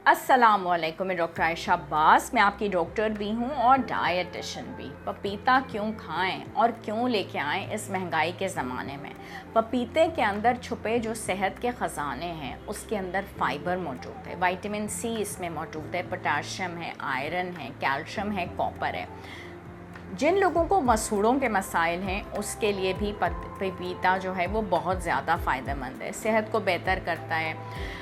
السلام علیکم، میں ڈاکٹر عائشہ عباس، میں آپ کی ڈاکٹر بھی ہوں اور ڈائٹیشن بھی۔ پپیتا کیوں کھائیں اور کیوں لے کے آئیں اس مہنگائی کے زمانے میں؟ پپیتے کے اندر چھپے جو صحت کے خزانے ہیں اس کے اندر فائبر موجود ہے، وائٹامن سی اس میں موجود ہے، پوٹاشیم ہے، آئرن ہے، کیلشیم ہے، کاپر ہے۔ جن لوگوں کو مسوڑوں کے مسائل ہیں اس کے لیے بھی پپیتا جو ہے وہ بہت زیادہ فائدہ مند ہے، صحت کو بہتر کرتا ہے،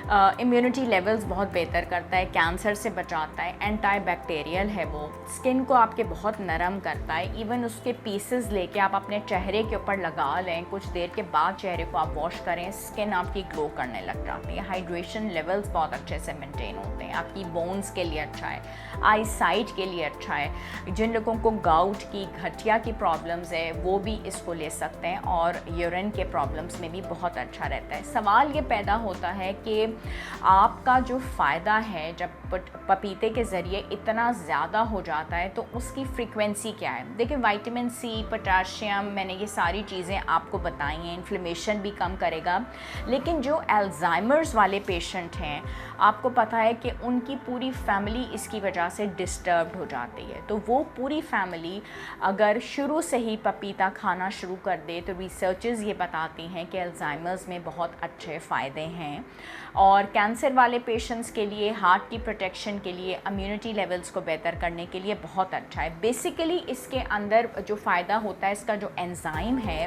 امیونٹی لیولز بہت بہتر کرتا ہے، کینسر سے بچاتا ہے، اینٹی بیکٹیریل ہے، وہ اسکن کو آپ کے بہت نرم کرتا ہے۔ ایون اس کے پیسز لے کے آپ اپنے چہرے کے اوپر لگا لیں، کچھ دیر کے بعد چہرے کو آپ واش کریں، اسکن آپ کی گلو کرنے لگ جاتی ہے، ہائیڈریشن لیولز بہت اچھے سے مینٹین ہوتے ہیں، آپ کی بونز کے لیے اچھا ہے، آئی سائٹ کے لیے اچھا ہے۔ جن لوگوں کو گاؤٹ کی گھٹیا کی پرابلمز ہے وہ بھی اس کو لے سکتے ہیں، اور یورین کے پرابلمز میں بھی بہت اچھا رہتا ہے۔ سوال یہ پیدا ہوتا ہے کہ آپ کا جو فائدہ ہے جب پپیتے کے ذریعے اتنا زیادہ ہو جاتا ہے تو اس کی فریکوینسی کیا ہے؟ دیکھیں، وائٹامن سی، پوٹاشیم، میں نے یہ ساری چیزیں آپ کو بتائی ہیں، انفلیمیشن بھی کم کرے گا، لیکن جو الزائمرز والے پیشنٹ ہیں آپ کو پتہ ہے کہ ان کی پوری فیملی اس کی وجہ سے ڈسٹربڈ ہو جاتی ہے، تو وہ پوری فیملی اگر شروع سے ہی پپیتا کھانا شروع کر دے تو ریسرچز یہ بتاتی ہیں کہ الزائمرز میں بہت اچھے فائدے ہیں، اور کینسر والے پیشنٹس کے لیے، ہارٹ کی پروٹیکشن کے لیے، امیونٹی لیولز کو بہتر کرنے کے لیے بہت اچھا ہے۔ بیسیکلی اس کے اندر جو فائدہ ہوتا ہے، اس کا جو انزائم ہے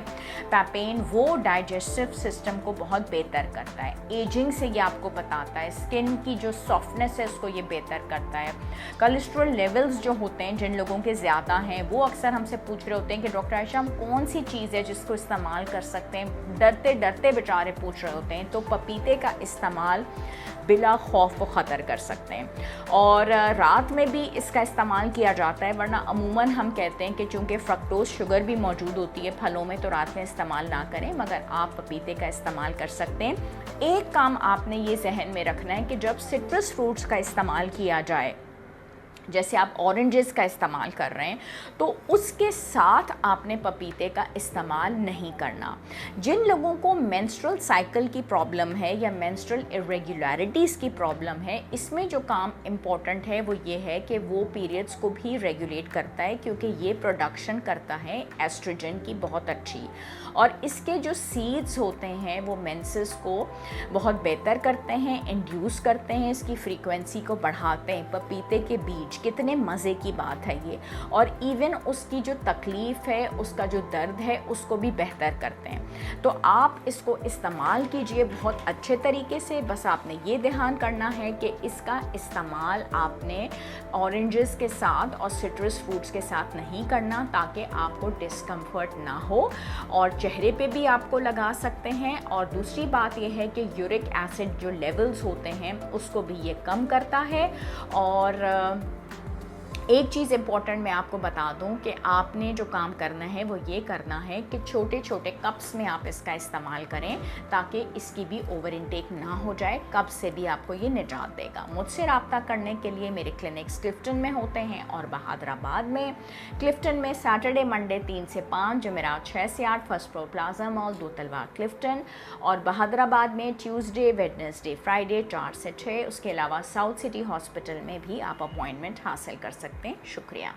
پیپین، وہ ڈائجسٹو سسٹم کو بہت بہتر کرتا ہے، ایجنگ سے یہ آپ کو بتاتا ہے، اسکن کی جو سافٹنس ہے اس کو یہ بہتر کرتا ہے۔ کولیسٹرول لیولز جو ہوتے ہیں جن لوگوں کے زیادہ ہیں وہ اکثر ہم سے پوچھ رہے ہوتے ہیں کہ ڈاکٹر عائشہ ہم کون سی چیز ہے جس کو استعمال کر سکتے ہیں، ڈرتے ڈرتے بیچارے پوچھ رہے ہوتے ہیں، تو پپیتے کا استعمال بلا خوف و خطر کر سکتے ہیں، اور رات میں بھی اس کا استعمال کیا جاتا ہے، ورنہ عموماً ہم کہتے ہیں کہ چونکہ فرکٹوز شوگر بھی موجود ہوتی ہے پھلوں میں تو رات میں استعمال نہ کریں، مگر آپ پپیتے کا استعمال کر سکتے ہیں۔ ایک کام آپ نے یہ ذہن میں رکھنا ہے کہ جب سٹرس فروٹس کا استعمال کیا جائے، جیسے آپ اورنجز کا استعمال کر رہے ہیں، تو اس کے ساتھ آپ نے پپیتے کا استعمال نہیں کرنا۔ جن لوگوں کو مینسٹرل سائیکل کی پرابلم ہے یا مینسٹرل irregularities کی پرابلم ہے، اس میں جو کام امپورٹنٹ ہے وہ یہ ہے کہ وہ پیریڈز کو بھی ریگولیٹ کرتا ہے، کیونکہ یہ پروڈکشن کرتا ہے ایسٹروجن کی بہت اچھی، اور اس کے جو سیڈز ہوتے ہیں وہ مینسز کو بہت بہتر کرتے ہیں، انڈیوس کرتے ہیں، اس کی فریکوینسی کو بڑھاتے ہیں۔ پپیتے کے بیج کتنے مزے کی بات ہے یہ، اور ایون اس کی جو تکلیف ہے، اس کا جو درد ہے، اس کو بھی بہتر کرتے ہیں۔ تو آپ اس کو استعمال کیجئے بہت اچھے طریقے سے، بس آپ نے یہ دھیان کرنا ہے کہ اس کا استعمال آپ نے اورنجز کے ساتھ اور سٹرس فروٹس کے ساتھ نہیں کرنا، تاکہ آپ کو ڈسکمفرٹ نہ ہو، اور چہرے پہ بھی آپ کو لگا سکتے ہیں۔ اور دوسری بات یہ ہے کہ یورک ایسڈ جو لیولز ہوتے ہیں اس کو بھی یہ کم کرتا ہے۔ اور ایک چیز امپورٹنٹ میں آپ کو بتا دوں کہ آپ نے جو کام کرنا ہے وہ یہ کرنا ہے کہ چھوٹے چھوٹے کپس میں آپ اس کا استعمال کریں، تاکہ اس کی بھی اوور انٹیک نہ ہو جائے، کپ سے بھی آپ کو یہ نجات دے گا۔ مجھ سے رابطہ کرنے کے لیے میرے کلینکس کلفٹن میں ہوتے ہیں اور بہادر آباد میں۔ کلفٹن میں سیٹرڈے منڈے 3 سے 5، جمعرات 6 سے 8، فرسٹ فلور پلازا مال، 2 تلوار کلفٹن، اور بہادر آباد میں ٹیوزڈے، ویڈنسڈے، فرائیڈے 4 سے 6۔ اس کے علاوہ ساؤتھ سٹی ہاسپٹل میں بھی آپ اپوائنٹمنٹ حاصل کر سکتے ہیں۔ شکریہ۔